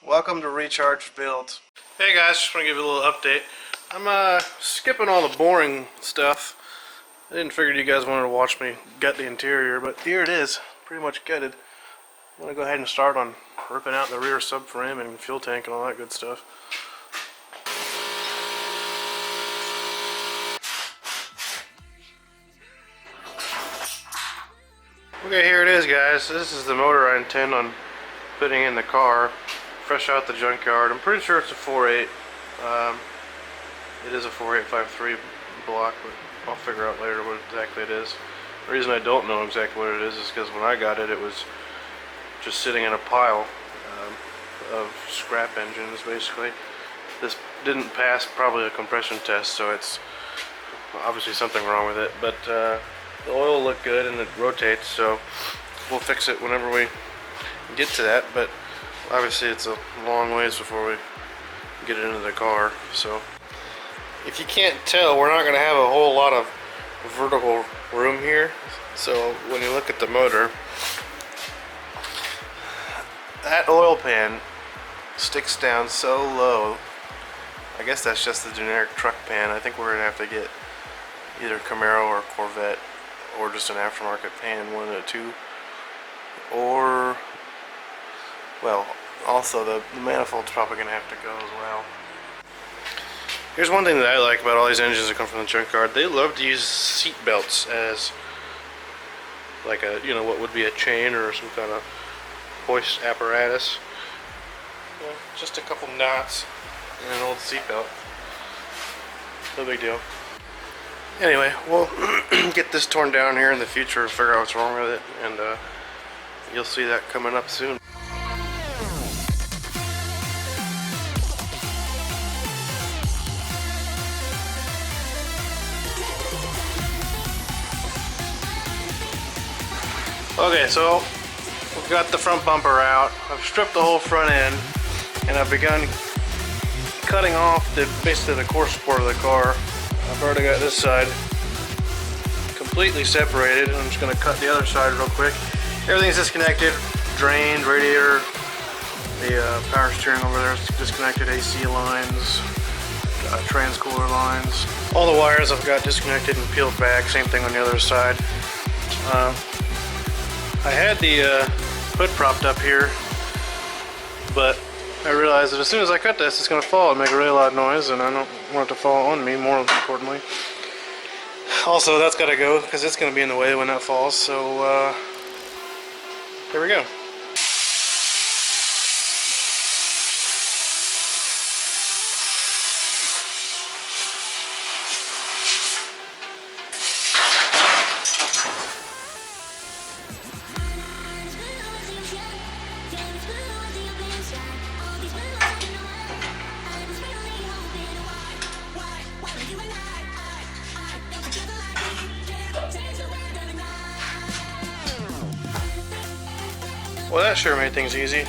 Welcome to Recharge Build. Hey guys, just want to give you a little update. I'm skipping all the boring stuff. I didn't figure you guys wanted to watch me gut the interior, but here it is, pretty much gutted. I'm going to go ahead and start on ripping out the rear subframe and fuel tank and all that good stuff. Okay, here it is guys. This is the motor I intend on putting in the car. Fresh out the junkyard. I'm pretty sure it's a 4.8. It is a 4.853 block, but I'll figure out later what exactly it is. The reason I don't know exactly what it is because when I got it, it was just sitting in a pile of scrap engines, basically. This didn't pass probably a compression test, so it's obviously something wrong with it. But the oil looked good and it rotates, so we'll fix it whenever we get to that. But obviously it's a long ways before we get it into the car. So if you can't tell, we're not going to have a whole lot of vertical room here. So when you look at the motor, that oil pan sticks down so low. I guess that's just the generic truck pan. I think we're going to have to get either Camaro or Corvette or just an aftermarket pan, one of the two. Or, well, also the manifold's probably going to have to go as well. Here's one thing that I like about all these engines that come from the junkyard. They love to use seat belts as like a, you know, what would be a chain or some kind of hoist apparatus. Just a couple knots and an old seat belt. No big deal. Anyway, we'll get this torn down here in the future and figure out what's wrong with it, and you'll see that coming up soon. Okay, so we've got the front bumper out. I've stripped the whole front end, and I've begun cutting off basically the core support of the car. I've already got this side completely separated. I'm just going to cut the other side real quick. Everything's disconnected, drained, radiator, the power steering over there is disconnected, AC lines, transcooler lines. All the wires I've got disconnected and peeled back, same thing on the other side. I had the hood propped up here, but I realized that as soon as I cut this, it's going to fall and make a really loud noise, and I don't want it to fall on me, more importantly. Also, that's got to go, because it's going to be in the way when that falls, so here we go. Well, that sure made things easy.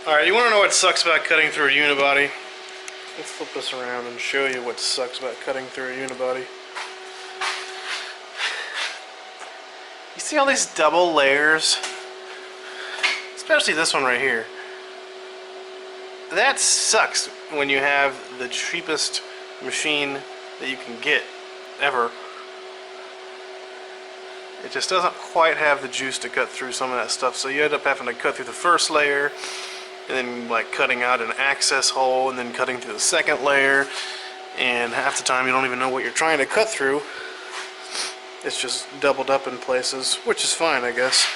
Alright, you want to know what sucks about cutting through a unibody? Let's flip this around and show you what sucks about cutting through a unibody. You see all these double layers? Especially this one right here. That sucks when you have the cheapest machine that you can get ever. It just doesn't quite have the juice to cut through some of that stuff, so you end up having to cut through the first layer, and then like cutting out an access hole, and then cutting through the second layer, and half the time you don't even know what you're trying to cut through. It's just doubled up in places, which is fine, I guess,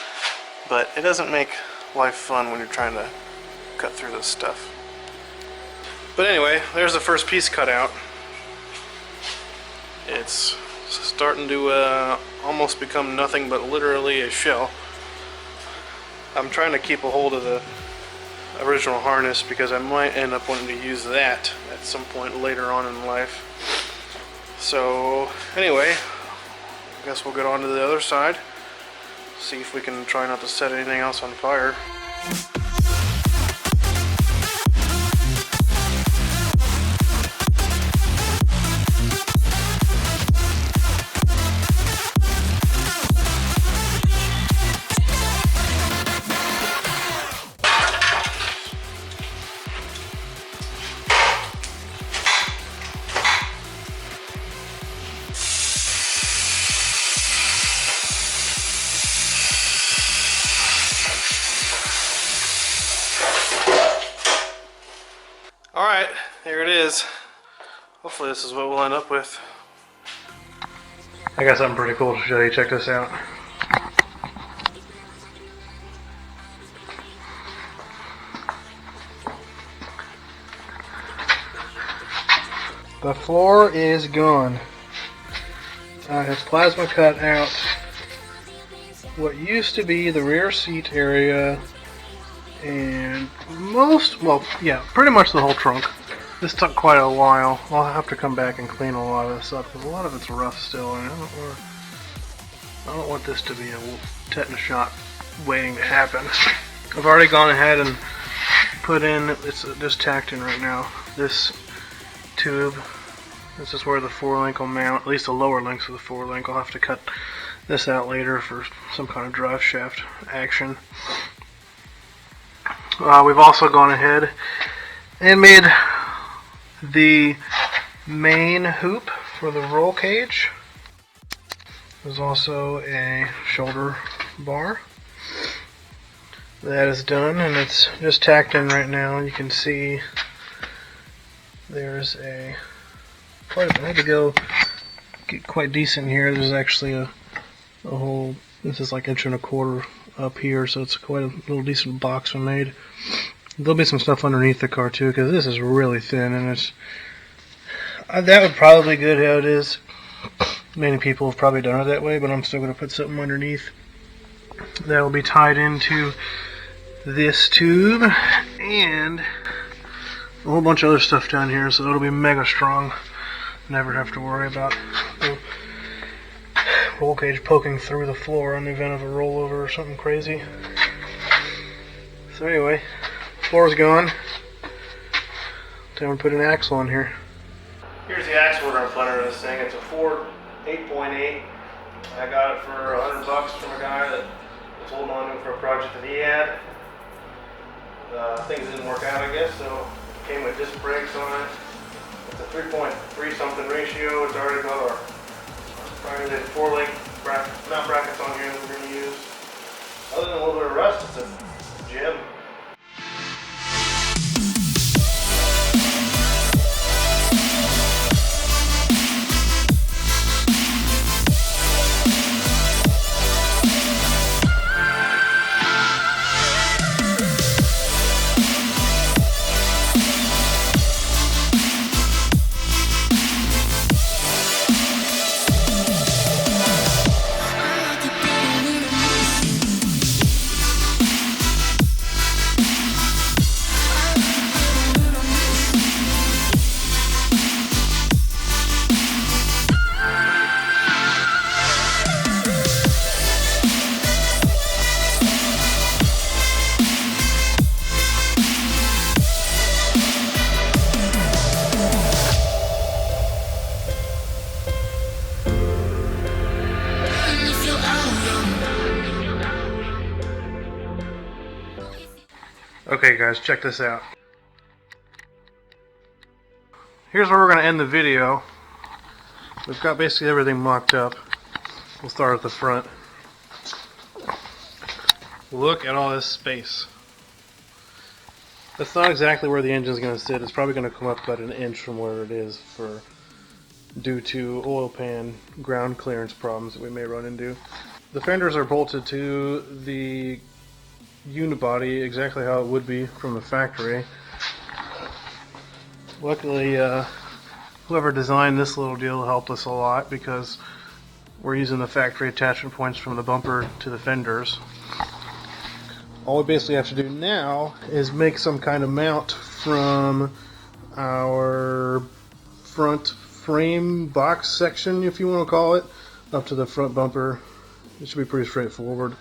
but it doesn't make life fun when you're trying to cut through this stuff. But anyway, there's the first piece cut out. It's starting to almost become nothing but literally a shell. I'm trying to keep a hold of the original harness because I might end up wanting to use that at some point later on in life. So anyway, I guess we'll get on to the other side, see if we can try not to set anything else on fire. Alright, here it is. Hopefully this is what we'll end up with. I got something pretty cool to show you. Check this out. The floor is gone. It's plasma cut out what used to be the rear seat area and pretty much the whole trunk. This took quite a while. I'll have to come back and clean a lot of this up because a lot of it's rough still, and I don't want this to be a tetanus shot waiting to happen. I've already gone ahead and put in, it's just tacked in right now, this tube. This is where the 4-link will mount, at least the lower links of the 4-link. I'll have to cut this out later for some kind of drive shaft action. We've also gone ahead and made the main hoop for the roll cage. There's also a shoulder bar. That is done, and it's just tacked in right now. You can see there's I had to go get quite decent here. There's actually a whole, this is like 1.25 inches up here, so it's quite a little decent box we made. There'll be some stuff underneath the car too, because this is really thin, and it's that would probably be good how it is. Many people have probably done it that way, but I'm still going to put something underneath that will be tied into this tube and a whole bunch of other stuff down here, so it'll be mega strong. Never have to worry about the roll cage poking through the floor in the event of a rollover or something crazy. So anyway, floor's gone. Time to put an axle on here. Here's the axle we're going to put under this thing. It's a Ford 8.8. I got it for $100 from a guy that was holding on to it for a project that he had. Things didn't work out, I guess, so it came with disc brakes on it. It's a 3.3 something ratio. It's already got our 4-link mount brackets on here that we're going to use. Other than a little bit of rust, it's a gem. Okay guys, check this out. Here's where we're going to end the video. We've got basically everything mocked up. We'll start at the front. Look at all this space. That's not exactly where the engine's going to sit. It's probably going to come up about 1 inch from where it is due to oil pan ground clearance problems that we may run into. The fenders are bolted to the unibody exactly how it would be from the factory. Luckily, whoever designed this little deal helped us a lot because we're using the factory attachment points from the bumper to the fenders. All we basically have to do now is make some kind of mount from our front frame box section, if you want to call it, up to the front bumper. It should be pretty straightforward.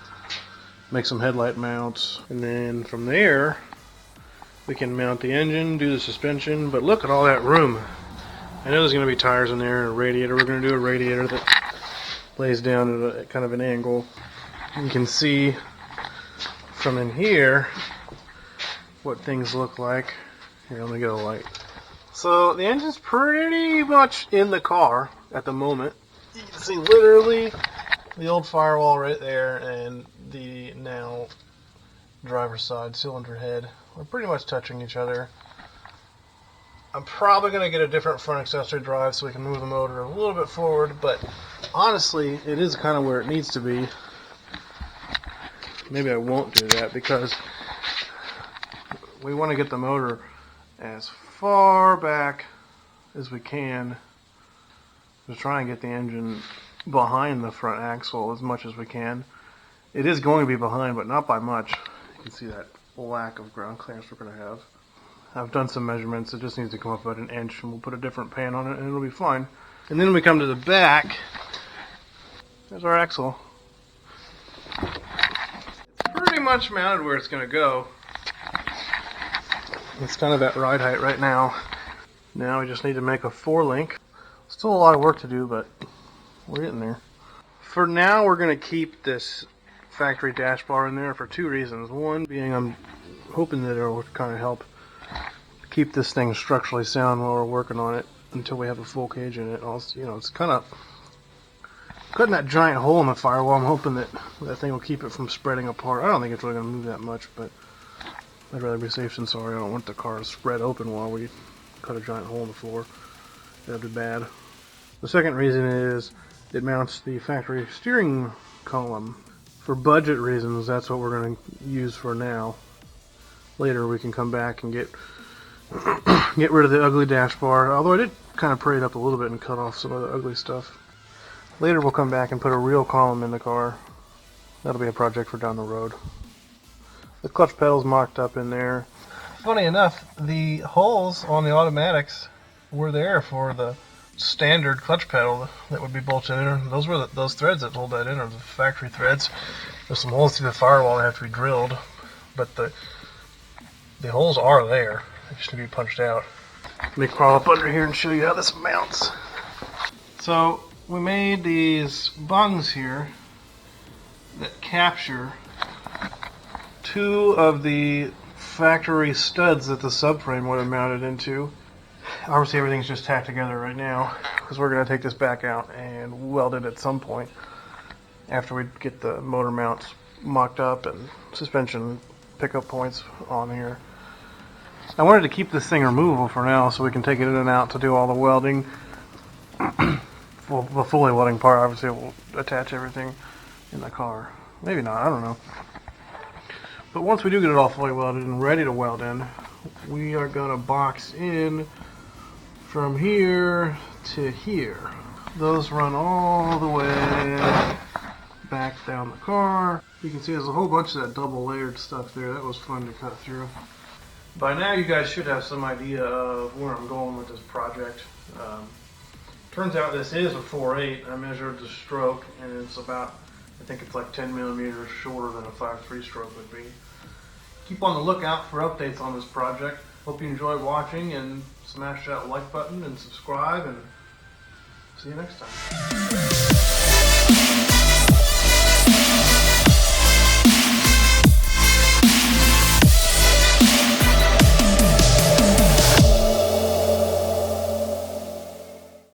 Make some headlight mounts, and then from there we can mount the engine, do the suspension. But look at all that room. I know there's going to be tires in there and a radiator. We're going to do a radiator that lays down at a kind of an angle. You can see from in here what things look like. Here, let me get a light. So the engine's pretty much in the car at the moment. You can see literally the old firewall right there and the now driver's side cylinder head. We're pretty much touching each other. I'm probably going to get a different front accessory drive so we can move the motor a little bit forward, but honestly, it is kind of where it needs to be. Maybe I won't do that because we want to get the motor as far back as we can to try and get the engine behind the front axle as much as we can. It is going to be behind, but not by much. You can see that lack of ground clearance we're going to have. I've done some measurements. It just needs to come up about an inch, and we'll put a different pan on it, and it'll be fine. And then when we come to the back, there's our axle. It's pretty much mounted where it's going to go. It's kind of at ride height right now. Now we just need to make a 4-link. Still a lot of work to do, but we're getting there. For now, we're going to keep this factory dash bar in there for 2 reasons. One being I'm hoping that it'll kind of help keep this thing structurally sound while we're working on it until we have a full cage in it. Also, you know, it's kind of cutting that giant hole in the firewall. I'm hoping that that thing will keep it from spreading apart. I don't think it's really going to move that much, but I'd rather be safe than sorry. I don't want the car to spread open while we cut a giant hole in the floor. That'd be bad. The second reason is it mounts the factory steering column. For budget reasons, that's what we're going to use for now. Later we can come back and get rid of the ugly dash bar, although I did kind of parade up a little bit and cut off some of the ugly stuff. Later we'll come back and put a real column in the car. That'll be a project for down the road. The clutch pedal's mocked up in there. Funny enough, the holes on the automatics were there for the standard clutch pedal that would be bolted in. Those were those threads that hold that in are the factory threads. There's some holes through the firewall that have to be drilled, but the holes are there. They just need to be punched out. Let me crawl up under here and show you how this mounts. So we made these bungs here that capture 2 of the factory studs that the subframe would have mounted into. Obviously everything's just tacked together right now because we're going to take this back out and weld it at some point after we get the motor mounts mocked up and suspension pickup points on here. I wanted to keep this thing removable for now so we can take it in and out to do all the welding. Well, the fully welding part, obviously we'll attach everything in the car. Maybe not, I don't know. But once we do get it all fully welded and ready to weld in, we are going to box in from here to here. Those run all the way back down the car. You can see there's a whole bunch of that double layered stuff there. That was fun to cut through. By now you guys should have some idea of where I'm going with this project. Turns out this is a 4.8. I measured the stroke and it's about, I think it's like 10 millimeters shorter than a 5.3 stroke would be. Keep on the lookout for updates on this project. Hope you enjoyed watching, and smash that like button and subscribe, and see you next time.